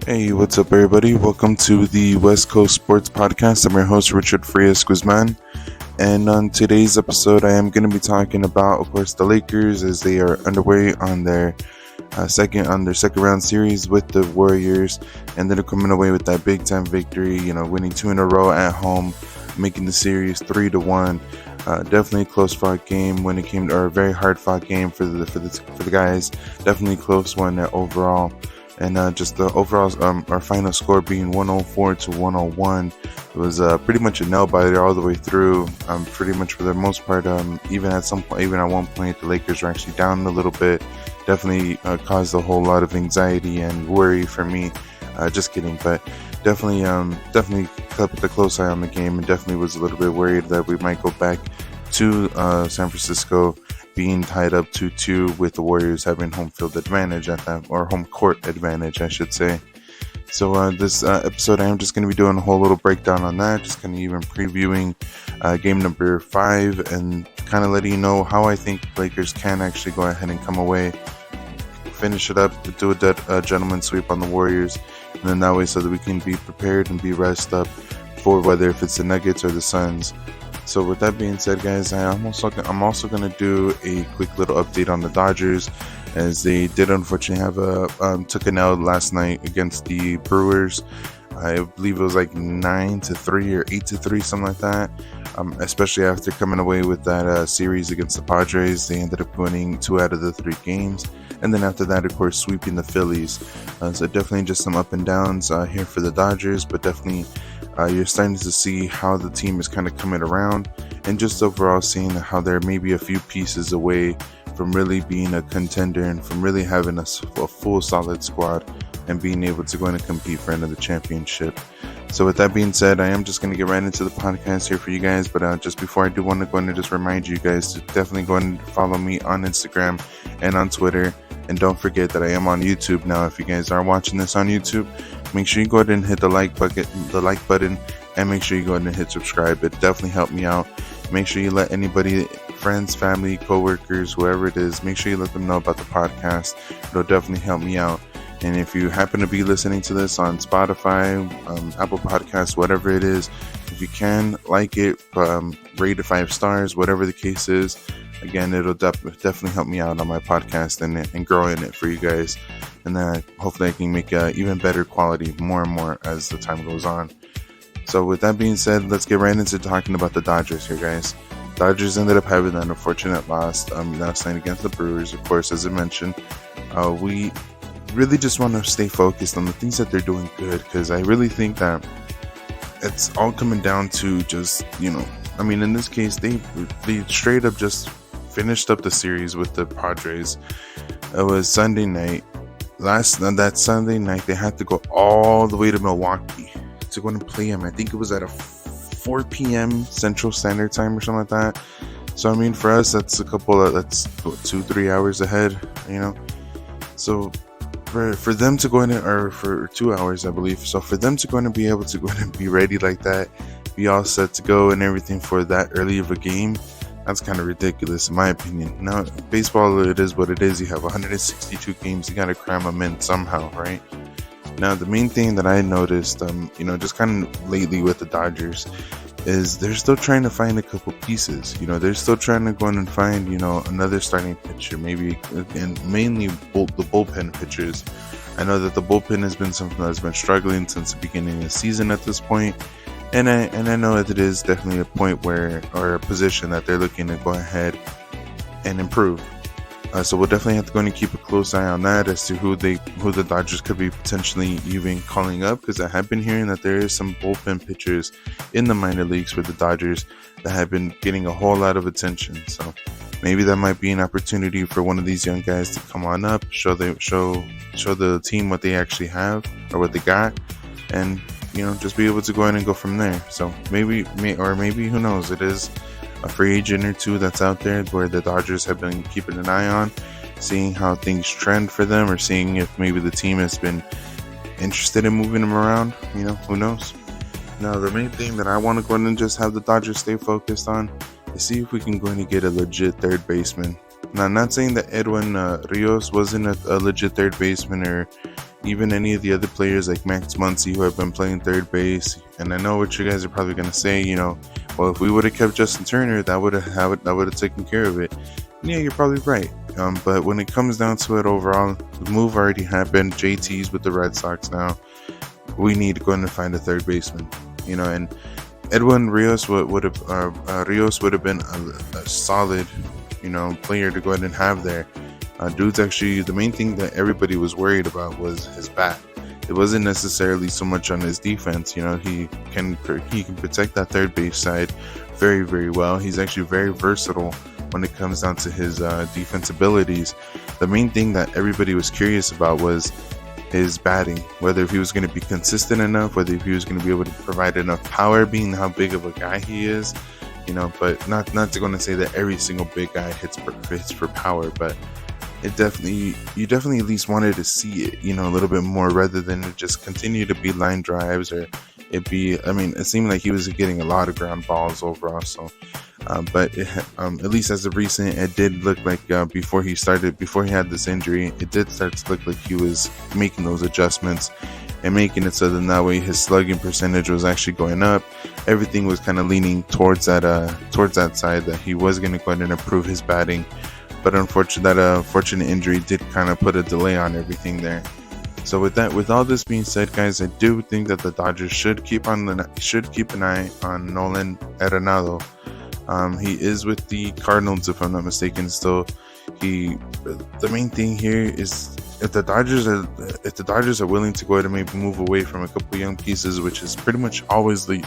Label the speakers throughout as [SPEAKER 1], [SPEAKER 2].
[SPEAKER 1] Hey, what's up, everybody? Welcome to the West Coast Sports Podcast. I'm your host, Richard Frias Guzman. And on today's episode, I am going to be talking about, of course, the Lakers as they are underway on their second round series with the Warriors, and they're coming away with that big time victory. Winning 2 in a row at home, making the series 3-1. Definitely a close fought game when it came to, or a very hard fought game for the guys. Definitely a close one overall. And just the overall, our final score being 104-101. It was pretty much a nail biter all the way through. Pretty much for the most part. Even at one point, the Lakers were actually down a little bit. Definitely caused a whole lot of anxiety and worry for me. Just kidding, but definitely kept a close eye on the game, and definitely was a little bit worried that we might go back to San Francisco being tied up 2-2 with the Warriors having home field advantage at that, or home court advantage, I should say. So this episode, I am just going to be doing a whole little breakdown on that, just kind of even previewing game number 5 and kind of letting you know how I think Lakers can actually go ahead and come away, finish it up, do a gentleman's sweep on the Warriors, and then that way so that we can be prepared and be rested up for whether if it's the Nuggets or the Suns. So with that being said, guys, I'm also going to do a quick little update on the Dodgers, as they did unfortunately have took an L last night against the Brewers. I believe it was like 9-3 or 8-3, something like that. Especially after coming away with that series against the Padres, they ended up winning 2 out of the 3 games, and then after that, of course, sweeping the Phillies. So definitely just some up and downs here for the Dodgers, but definitely you're starting to see how the team is kind of coming around, and just overall seeing how they're maybe a few pieces away from really being a contender and from really having a full solid squad and being able to go in and compete for another championship. So with that being said, I am just going to get right into the podcast here for you guys. But just before I do want to go in and just remind you guys to definitely go and follow me on Instagram and on Twitter. And don't forget that I am on YouTube now. If you guys are watching this on YouTube, make sure you go ahead and hit the like button, and make sure you go ahead and hit subscribe. It definitely helped me out. Make sure you let anybody, friends, family, coworkers, whoever it is, make sure you let them know about the podcast. It'll definitely help me out. And if you happen to be listening to this on Spotify, Apple Podcasts, whatever it is, if you can, like it, rate it 5 stars, whatever the case is. Again, it'll definitely help me out on my podcast and growing it for you guys. And then hopefully I can make even better quality more and more as the time goes on. So with that being said, let's get right into talking about the Dodgers here, guys. Dodgers ended up having an unfortunate loss last night against the Brewers. Of course, as I mentioned, we really just want to stay focused on the things that they're doing good, because I really think that it's all coming down to just, in this case, they straight up just finished up the series with the Padres. It was Sunday night. That Sunday night, they had to go all the way to Milwaukee to go and play them. I think it was at a 4 p.m. Central Standard Time or something like that. So for us, that's that's 2-3 hours ahead, So for them to go in, or for 2 hours, I believe. So for them to go in and be able to go in and be ready like that, be all set to go and everything for that early of a game, that's kind of ridiculous in my opinion. Now, baseball, it is what it is. You have 162 games. You got to cram them in somehow, right? Now, the main thing that I noticed, just kind of lately with the Dodgers, is they're still trying to find a couple pieces. They're still trying to go in and find, another starting pitcher, maybe, and mainly the bullpen pitchers. I know that the bullpen has been something that's been struggling since the beginning of the season at this point. And I know that it is definitely a point or a position that they're looking to go ahead and improve. So we'll definitely have to go and keep a close eye on that as to who the Dodgers could be potentially even calling up, because I have been hearing that there is some bullpen pitchers in the minor leagues for the Dodgers that have been getting a whole lot of attention. So maybe that might be an opportunity for one of these young guys to come on up, show the team what they actually have or what they got, and just be able to go in and go from there. So maybe who knows, it is a free agent or two that's out there where the Dodgers have been keeping an eye on, seeing how things trend for them, or seeing if maybe the team has been interested in moving them around. Who knows. Now, the main thing that I want to go in and just have the Dodgers stay focused on is see if we can go in and get a legit third baseman. Now, I'm not saying that Edwin Rios wasn't a legit third baseman, or even any of the other players like Max Muncy who have been playing third base. And I know what you guys are probably going to say, well, if we would have kept Justin Turner, that would have taken care of it. And yeah, you're probably right. But when it comes down to it overall, the move already happened. JT's with the Red Sox now. We need to go in and find a third baseman, and Edwin Rios would have been a solid, player to go ahead and have there. Dude's actually, the main thing that everybody was worried about was his bat. It wasn't necessarily so much on his defense. He can protect that third base side very, very well. He's actually very versatile when it comes down to his defense abilities. The main thing that everybody was curious about was his batting, whether if he was going to be consistent enough, whether if he was going to be able to provide enough power, being how big of a guy he is, but not to go and say that every single big guy hits for power, but you definitely at least wanted to see it, a little bit more, rather than it just continue to be line drives, or it seemed like he was getting a lot of ground balls overall. So, but at least as of recent, it did look like before he had this injury, it did start to look like he was making those adjustments and making it so that way his slugging percentage was actually going up. Everything was kind of leaning towards that side, that he was going to go ahead and improve his batting. But unfortunately, that unfortunate injury did kind of put a delay on everything there. So with all this being said, guys, I do think that the Dodgers should keep an eye on Nolan Arenado. He is with the Cardinals, if I'm not mistaken. Still, the main thing here is if the Dodgers are willing to go ahead and maybe move away from a couple young pieces, which is pretty much always the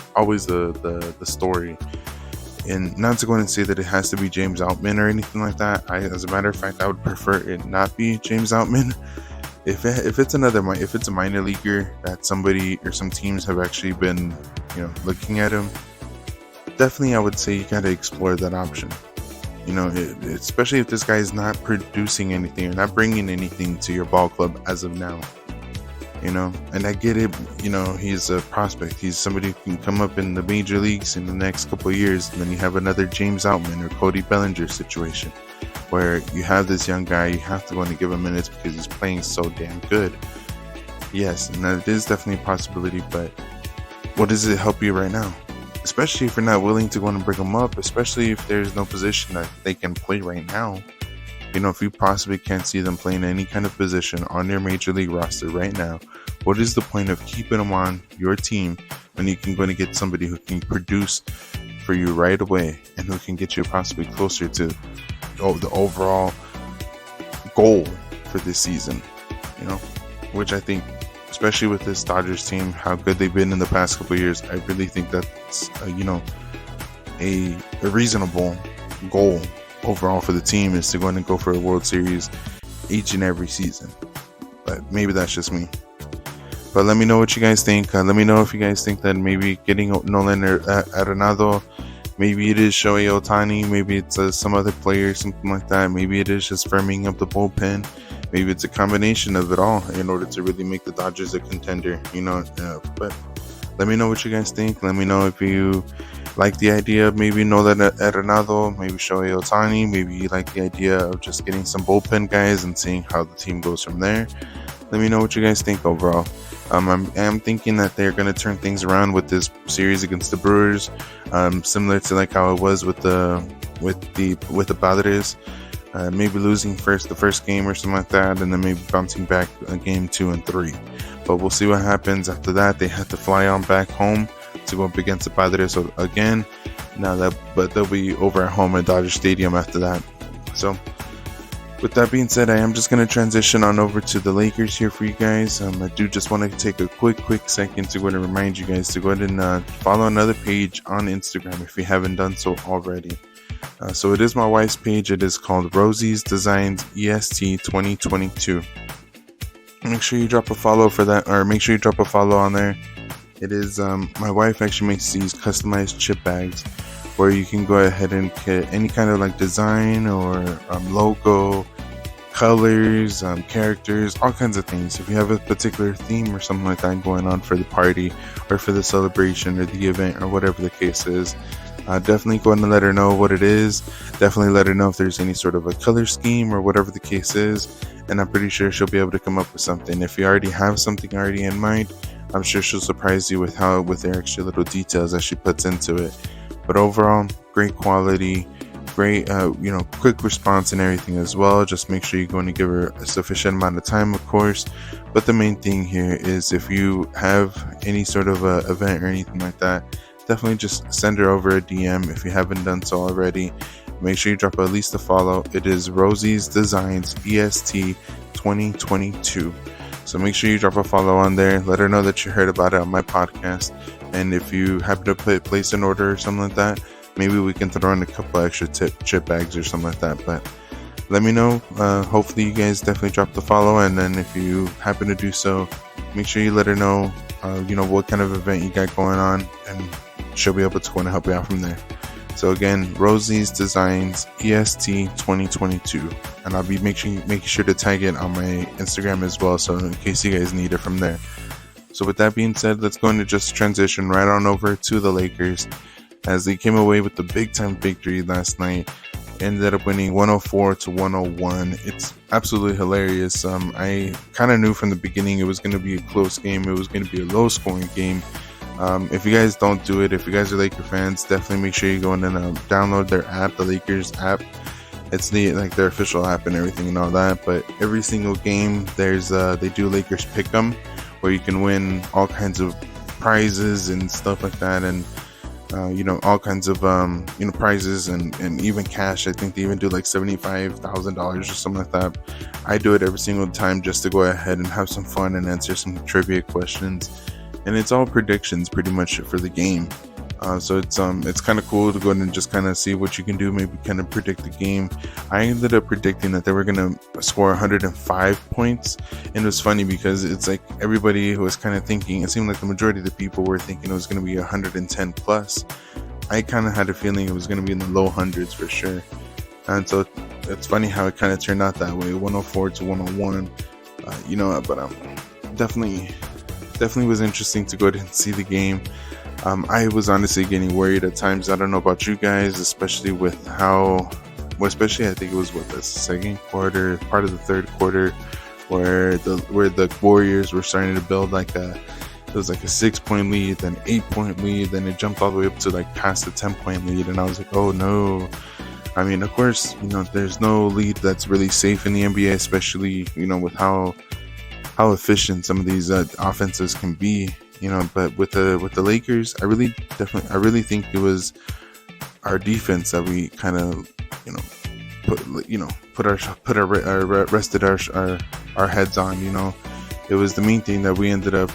[SPEAKER 1] story. And not to go and say that it has to be James Outman or anything like that. As a matter of fact, I would prefer it not be James Outman. If it's a minor leaguer that somebody or some teams have actually been, looking at him, definitely I would say you gotta explore that option. Especially if this guy is not producing anything or not bringing anything to your ball club as of now. And I get it, he's a prospect. He's somebody who can come up in the major leagues in the next couple of years, and then you have another James Outman or Cody Bellinger situation where you have this young guy, you have to go and give him minutes because he's playing so damn good. Yes, and that is definitely a possibility, but what does it help you right now? Especially if you're not willing to go and bring him up, especially if there's no position that they can play right now. If you possibly can't see them playing any kind of position on your major league roster right now, what is the point of keeping them on your team when you can go and get somebody who can produce for you right away and who can get you possibly closer to the overall goal for this season? Which I think, especially with this Dodgers team, how good they've been in the past couple of years, I really think that's a reasonable goal overall for the team, is to go and go for a World Series each and every season. But maybe that's just me. But let me know what you guys think. Let me know if you guys think that maybe getting Nolan Arenado, maybe it is Shohei Ohtani, maybe it's some other player, something like that. Maybe it is just firming up the bullpen. Maybe it's a combination of it all in order to really make the Dodgers a contender. But let me know what you guys think. Let me know if you like the idea of maybe Nolan Arenado, maybe Shohei Ohtani, maybe you like the idea of just getting some bullpen guys and seeing how the team goes from there. Let me know what you guys think overall. I'm thinking that they're going to turn things around with this series against the Brewers, similar to like how it was with the Padres. Maybe losing the first game or something like that, and then maybe bouncing back game 2 and 3. But we'll see what happens after that. They have to fly on back home to go up against the Padres again. But they'll be over at home at Dodger Stadium after that. So, with that being said, I am just going to transition on over to the Lakers here for you guys. I do just want to take a quick second to go and remind you guys to go ahead and follow another page on Instagram if you haven't done so already. So it is my wife's page. It is called Rosie's Designs EST 2022. Make sure you drop a follow for that, or make sure you drop a follow on there. It is my wife actually makes these customized chip bags where you can go ahead and get any kind of like design or logo, colors, characters, all kinds of things. If you have a particular theme or something like that going on for the party or for the celebration or the event or whatever the case is, Definitely go ahead and let her know what it is. Definitely let her know if there's any sort of a color scheme or whatever the case is, and I'm pretty sure she'll be able to come up with something. If you already have something already in mind, I'm sure she'll surprise you with the extra little details that she puts into it. But overall, great quality, great quick response and everything as well. Just make sure you're going to give her a sufficient amount of time, of course. But the main thing here is, if you have any sort of a event or anything like that, definitely just send her over a DM if you haven't done so already. Make sure you drop at least a follow. It is Rosie's Designs EST 2022. So make sure you drop a follow on there. Let her know that you heard about it on my podcast. And if you happen to place an order or something like that, maybe we can throw in a couple extra chip bags or something like that. But let me know. Hopefully you guys definitely drop the follow. And then if you happen to do so, make sure you let her know, what kind of event you got going on, and she'll be able to go and help you out from there. So again, Rosie's Designs EST 2022, and I'll be making sure to tag it on my Instagram as well, so in case you guys need it from there. So with that being said, let's go into just transition right on over to the Lakers, as they came away with the big time victory last night. Ended up winning 104-101. It's absolutely hilarious. I kind of knew from the beginning it was going to be a close game. It was going to be a low scoring game. If you guys don't do it, if you guys are Laker fans, definitely make sure you go in and download their app, the Lakers app. It's their official app and everything and all that. But every single game, they do Lakers Pick'em, where you can win all kinds of prizes and stuff like that, and all kinds of prizes and even cash. I think they even do like $75,000 or something like that. I do it every single time just to go ahead and have some fun and answer some trivia questions. And it's all predictions pretty much for the game. So it's kind of cool to go ahead and just kind of see what you can do, maybe kind of predict the game. I ended up predicting that they were going to score 105 points. And it was funny because it's like everybody who was kind of thinking, it seemed like the majority of the people were thinking it was going to be 110 plus. I kind of had a feeling it was going to be in the low hundreds for sure. And so it's funny how it kind of turned out that way, 104-101. But definitely was interesting to go ahead and see the game. I was honestly getting worried at times. I don't know about you guys, especially with especially I think it was the second quarter, part of the third quarter, where the Warriors were starting to build it was like a 6-point lead, then 8-point lead, then it jumped all the way up to past the 10-point lead, and I was like, oh no. I mean, of course, there's no lead that's really safe in the NBA, especially with how efficient some of these offenses can be, but with the Lakers, I really think it was our defense that we kind of rested our heads on. It was the main thing that we ended up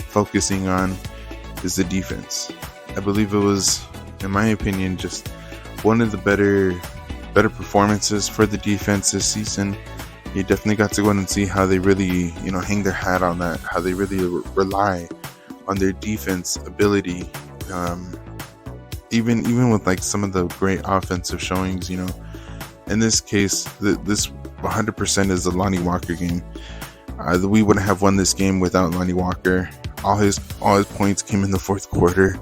[SPEAKER 1] focusing on, is the defense. I believe it was, in my opinion, just one of the better performances for the defense this season. You definitely got to go in and see how they really, hang their hat on that, how they really rely on their defense ability. Even with some of the great offensive showings, in this case, this 100% is the Lonnie Walker game. We wouldn't have won this game without Lonnie Walker. All his points came in the fourth quarter.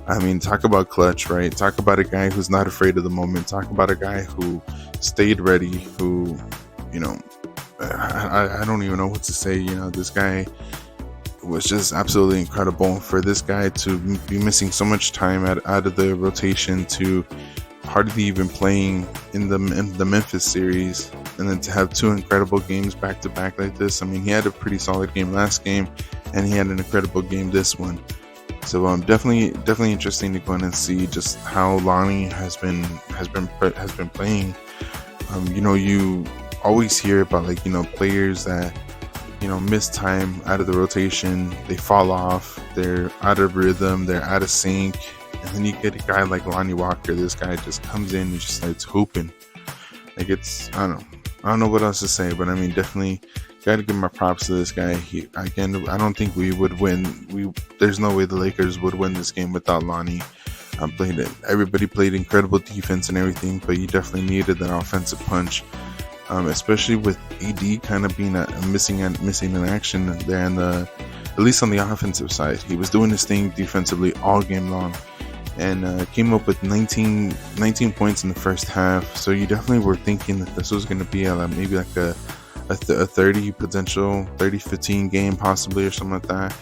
[SPEAKER 1] I mean, talk about clutch, right? Talk about a guy who's not afraid of the moment. Talk about a guy who stayed ready, who, I don't even know what to say. This guy was just absolutely incredible. For this guy to be missing so much time out of the rotation, to hardly even playing in the Memphis series, and then to have two incredible games back to back like this. I mean, he had a pretty solid game last game, and he had an incredible game this one. So definitely interesting to go in and see just how Lonnie has been playing. You always hear about players that miss time out of the rotation, they fall off, they're out of rhythm, they're out of sync, and then you get a guy like Lonnie Walker. This guy just comes in and just starts hooping. I don't know what else to say, but I mean, definitely got to give my props to this guy. I don't think we would win. There's no way the Lakers would win this game without Lonnie. Everybody played incredible defense and everything, but you definitely needed that offensive punch, especially with AD kind of being missing in action there at least on the offensive side. He was doing his thing defensively all game long. and came up with 19 points in the first half. So you definitely were thinking that this was going to be maybe like a 30 potential 30-15 game possibly or something like that,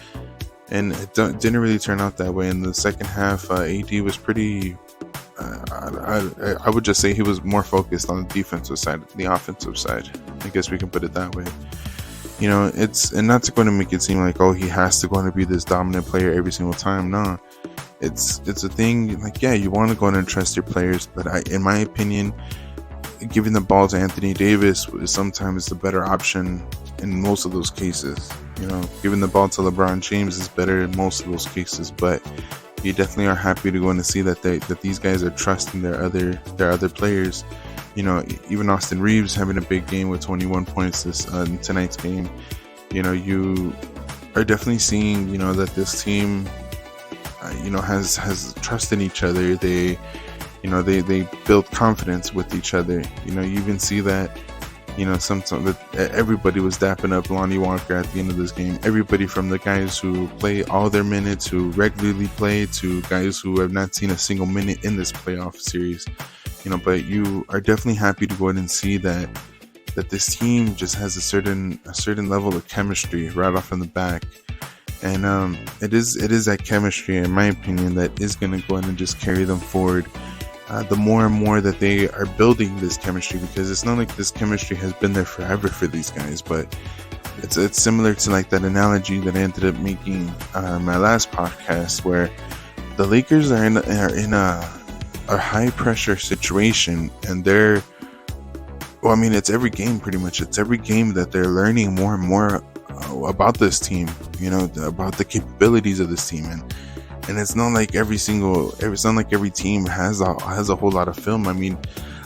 [SPEAKER 1] and it didn't really turn out that way. In the second half, AD was pretty I would just say he was more focused on the defensive side than the offensive side. I guess we can put it that way. It's not going to make it seem like, oh, he has to go and be this dominant player every single time. No, it's a thing like, yeah, you want to go in and trust your players, but in my opinion, giving the ball to Anthony Davis is sometimes the better option in most of those cases. Giving the ball to LeBron James is better in most of those cases, but you definitely are happy to go in and see that these guys are trusting their other players. Even Austin Reeves having a big game with 21 points in tonight's game. You are definitely seeing that this team has trust in each other. They build confidence with each other. You even see that sometimes that everybody was dapping up Lonnie Walker at the end of this game. Everybody from the guys who play all their minutes, who regularly play, to guys who have not seen a single minute in this playoff series. But you are definitely happy to go ahead and see that this team just has a certain level of chemistry right off in the back. And it is that chemistry, in my opinion, that is going to go ahead and just carry them forward. The more and more that they are building this chemistry, because it's not like this chemistry has been there forever for these guys, but it's similar to like that analogy that I ended up making my last podcast, where the Lakers are in a high pressure situation, and it's every game pretty much. It's every game that they're learning more and more about this team, about the capabilities of this team, and it's not like every team has a whole lot of film.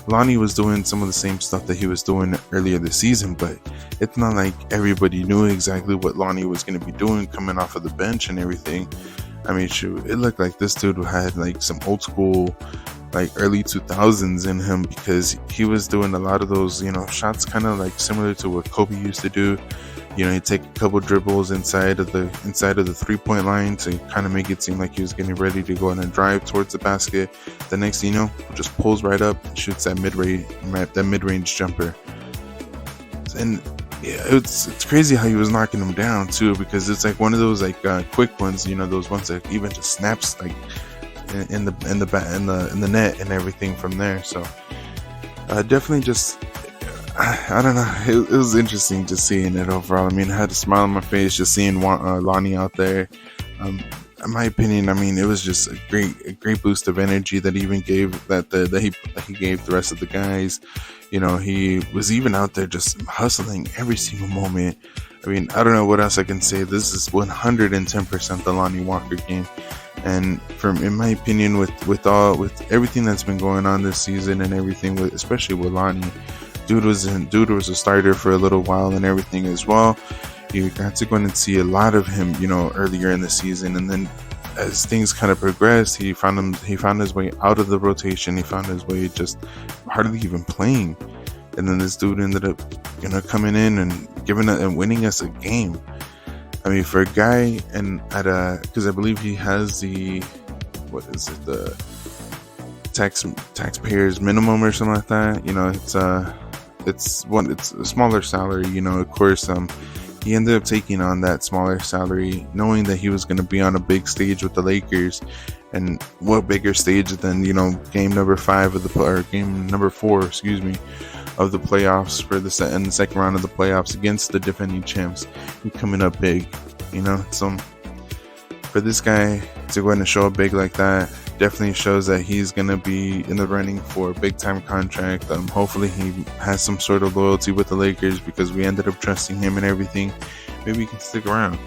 [SPEAKER 1] Lonnie was doing some of the same stuff that he was doing earlier this season, but it's not like everybody knew exactly what Lonnie was going to be doing coming off of the bench and everything. Shoot, it looked like this dude had like some old school, like early 2000s in him, because he was doing a lot of those, shots kind of like similar to what Kobe used to do. He'd take a couple dribbles inside of the 3-point line to kind of make it seem like he was getting ready to go in and drive towards the basket. The next thing you know, just pulls right up and shoots that mid-range jumper. And yeah, it's crazy how he was knocking them down too, because it's like one of those like quick ones, those ones that even just snaps like in the net and everything from there. So definitely just, I don't know, it was interesting just seeing it overall. I had a smile on my face just seeing Lonnie out there. In my opinion, it was just a great boost of energy that he even gave that he gave the rest of the guys. He was even out there just hustling every single moment. I don't know what else I can say. This is 110% the Lonnie Walker game. And in my opinion, with everything that's been going on this season and everything, especially with Lonnie, dude was a starter for a little while and everything as well. You got to go in and see a lot of him, earlier in the season, and then as things kind of progressed, he found his way out of the rotation. He found his way just hardly even playing, and then this dude ended up, coming in and winning us a game. For a guy because I believe he has the taxpayers minimum or something like that. It's a smaller salary. Of course, he ended up taking on that smaller salary, knowing that he was going to be on a big stage with the Lakers, and what bigger stage than game number 4, of the playoffs in the second round of the playoffs against the defending champs, and coming up big. So for this guy to go ahead and show up big like that, definitely shows that he's going to be in the running for a big time contract. Hopefully he has some sort of loyalty with the Lakers, because we ended up trusting him and everything. Maybe he can stick around.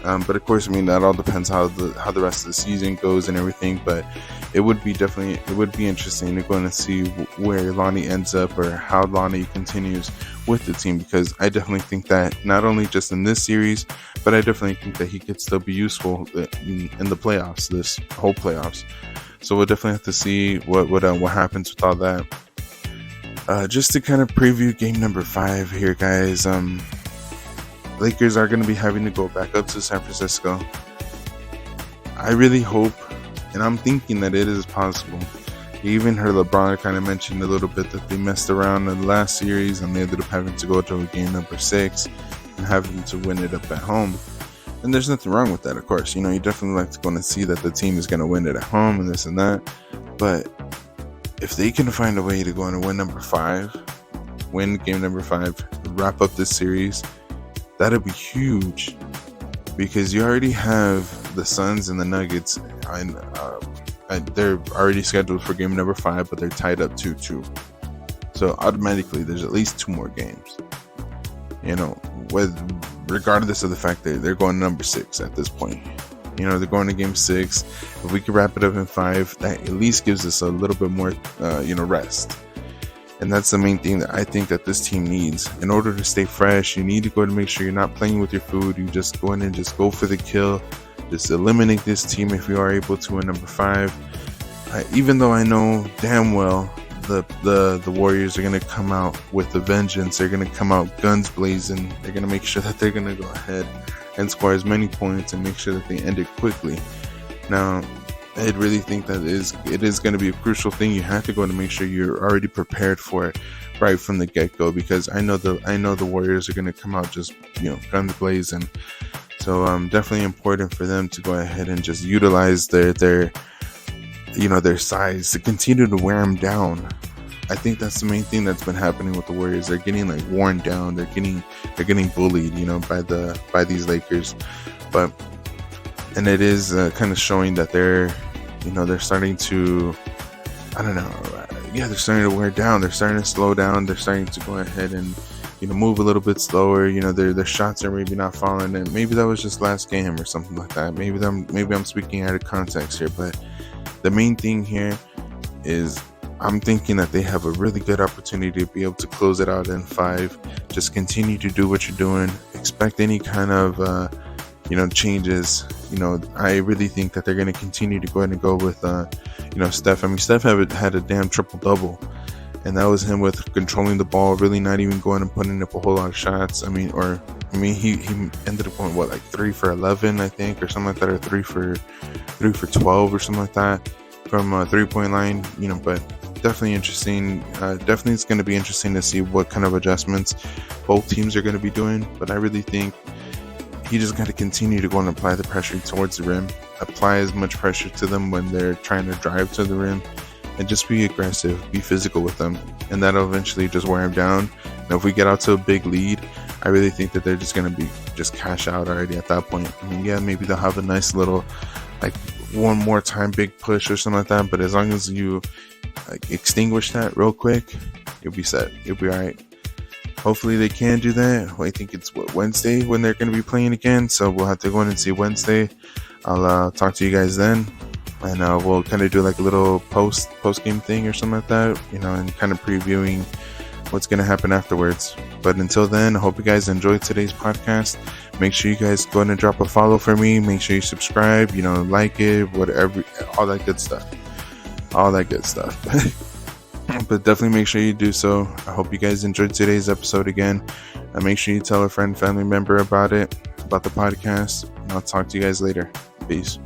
[SPEAKER 1] But of course, that all depends how the rest of the season goes and everything. But it would be interesting to go in and see where Lonnie ends up, or how Lonnie continues with the team, because I definitely think that not only just in this series, but I definitely think that he could still be useful in the playoffs, this whole playoffs. So we'll definitely have to see what happens with all that. Just to kind of preview game number 5 here, guys. Lakers are going to be having to go back up to San Francisco. I really hope And I'm thinking that it is possible. You even heard LeBron kind of mentioned a little bit that they messed around in the last series and they ended up having to go to a game number 6 and having to win it up at home. And there's nothing wrong with that, of course. You definitely like to go and see that the team is going to win it at home and this and that. But if they can find a way to go and win game number 5, wrap up this series, that'd be huge. Because you already have the Suns and the Nuggets, and they're already scheduled for game number 5, but they're tied up 2-2. So automatically, there's at least 2 more games. Regardless of the fact that they're going number 6 at this point. They're going to game 6. If we can wrap it up in 5, that at least gives us a little bit more, rest. And that's the main thing that I think that this team needs. In order to stay fresh, you need to go and make sure you're not playing with your food. You just go in and just go for the kill. Just eliminate this team if you are able to in number 5. Even though I know damn well the Warriors are going to come out with a vengeance. They're going to come out guns blazing. They're going to make sure that they're going to go ahead and score as many points and make sure that they end it quickly. Now, I really think that it is going to be a crucial thing. You have to go to make sure you're already prepared for it right from the get-go, because I know the Warriors are going to come out just guns blazing. So definitely important for them to go ahead and just utilize their size to continue to wear them down. I think that's the main thing that's been happening with the Warriors. They're getting worn down. They're getting bullied, by these Lakers. And it is kind of showing that they're starting to, they're starting to wear down. They're starting to slow down. They're starting to go ahead and, move a little bit slower. Their shots are maybe not falling. And maybe that was just last game or something like that. Maybe I'm speaking out of context here. But the main thing here is I'm thinking that they have a really good opportunity to be able to close it out in 5. Just continue to do what you're doing. Expect any kind of, changes. I really think that they're going to continue to go ahead and go with, Steph. Steph had a damn triple-double, and that was him with controlling the ball, really not even going and putting up a whole lot of shots. He ended up going, 3 for 11, I think, or something like that, or 3 for 12 or something like that from a 3-point line, but definitely interesting. Definitely it's going to be interesting to see what kind of adjustments both teams are going to be doing, but I really think he just got to continue to go and apply the pressure towards the rim, apply as much pressure to them when they're trying to drive to the rim, and just be aggressive, be physical with them, and that'll eventually just wear them down. And if we get out to a big lead, I really think that they're just going to be cash out already at that point. Maybe they'll have a nice little one more time big push or something like that, but as long as you extinguish that real quick, you'll be set. You'll be all right. Hopefully they can do that. I think it's Wednesday when they're going to be playing again, so we'll have to go in and see Wednesday. I'll talk to you guys then, and we'll kind of do a little post game thing or something like that, and kind of previewing what's going to happen afterwards. But until then, I hope you guys enjoyed today's podcast. Make sure you guys go ahead and drop a follow for me. Make sure you subscribe, like it, whatever, all that good stuff. But definitely make sure you do so. I hope you guys enjoyed today's episode again. And make sure you tell a friend, family member about the podcast. And I'll talk to you guys later. Peace.